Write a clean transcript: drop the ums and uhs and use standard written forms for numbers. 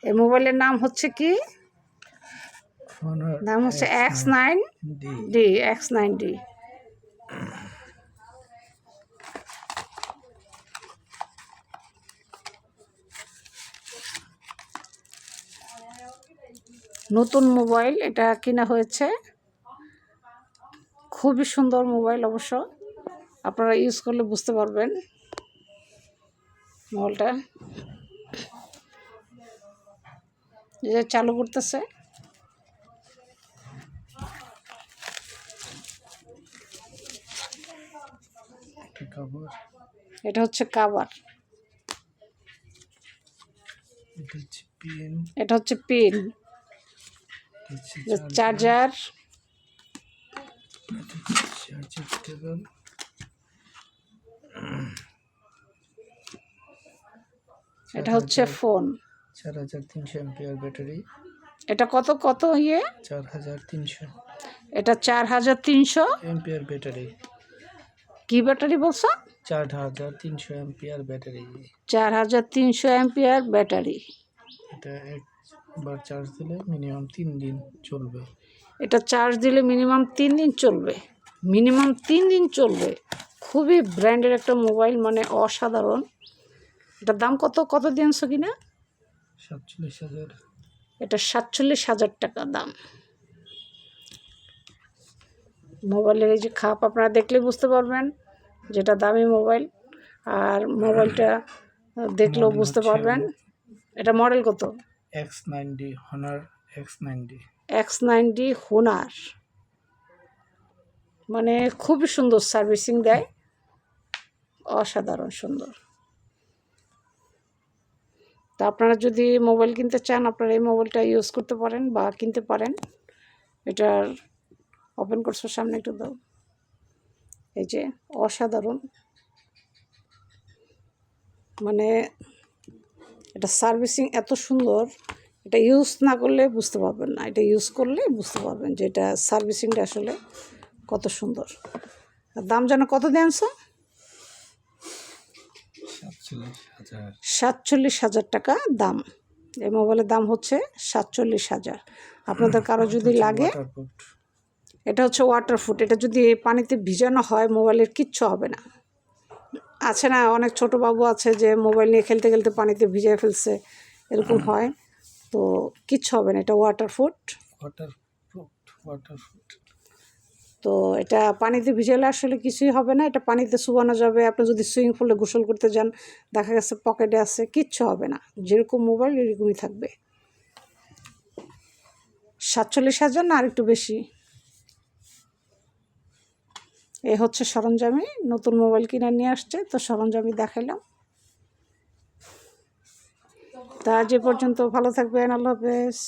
এই মোবাইলের নাম হচ্ছে কি? Honor নাম হচ্ছে X9D। X9D। নতুন মোবাইল এটা কিনা হয়েছে, খুবই সুন্দর মোবাইল। অবশ্য আপনারা ইউজ করলে বুঝতে পারবেন। মোবাইলটা যে চালু করতেছে, এটা হচ্ছে কাভার, এটা হচ্ছে পিন, চার্জার, এটা হচ্ছে ফোন। 4300 ampere battery. এটা কত কত 4300। এটা 4300 এম্পিয়ার ব্যাটারি। কি ব্যাটারি বলছো? 4300 এম্পিয়ার ব্যাটারি। 4300 ampere battery. এটা একবার চার্জ দিলে মিনিমাম 3 দিন চলবে। এটা চার্জ দিলে মিনিমাম 3 দিন চলবে। মিনিমাম 3 দিন চলবে। খুবই ব্র্যান্ডের একটা মোবাইল, মানে অসাধারণ। এটার দাম কত কত দিনছো কিনা? 47,000। এটা 47,000 টাকা দাম। মোবাইলের এই যে খাপ আপনারা দেখলে বুঝতে পারবেন যেটা দামি মোবাইল, আর মোবাইলটা দেখলেও বুঝতে পারবেন। এটা মডেল কত? X9D, Honor X9D। X9D Honor, মানে খুবই সুন্দর সার্ভিসিং দেয়, অসাধারণ সুন্দর। তা আপনারা যদি মোবাইল কিনতে চান, আপনারা এই মোবাইলটা ইউজ করতে পারেন বা কিনতে পারেন। এটার ওপেন করছো, সামনে একটু দাও। এই যে অসাধারণ, মানে এটা সার্ভিসিং এত সুন্দর, এটা ইউজ না করলে বুঝতে পারবেন না, এটা ইউজ করলে বুঝতে পারবেন যে এটা সার্ভিসিংটা আসলে কত সুন্দর। আর দাম যেন কত দিয়েছো? 47,000 টাকা দাম। এই মোবাইলের দাম হচ্ছে 47,000। আপনাদের কারো যদি লাগে, এটা হচ্ছে ওয়াটারপ্রুফ। এটা যদি পানিতে ভিজানো হয় মোবাইলের কিচ্ছু হবে না। আছে না, অনেক ছোট বাবু আছে যে মোবাইল নিয়ে খেলতে খেলতে পানিতে ভিজিয়ে ফেলছে, এরকম হয়, তো কিচ্ছু হবে না। এটা ওয়াটারপ্রুফ। তো এটা পানিতে ভিজালে আসলে কিছুই হবে না। এটা পানিতে শুকানো যাবে। আপনি যদি সুইমিং পুলে গোসল করতে যান, দেখা গেছে পকেটে আছে, কিচ্ছু হবে না। যেরকম মোবাইল এরকমই থাকবে। 47,000 না আর একটু বেশি? এই হচ্ছে সরঞ্জামি। নতুন মোবাইল কিনে নিয়ে আসছে, তো সরঞ্জামি দেখাইলাম। তা যে পর্যন্ত, ভালো থাকবেন। আল্লাহ হাফেজ।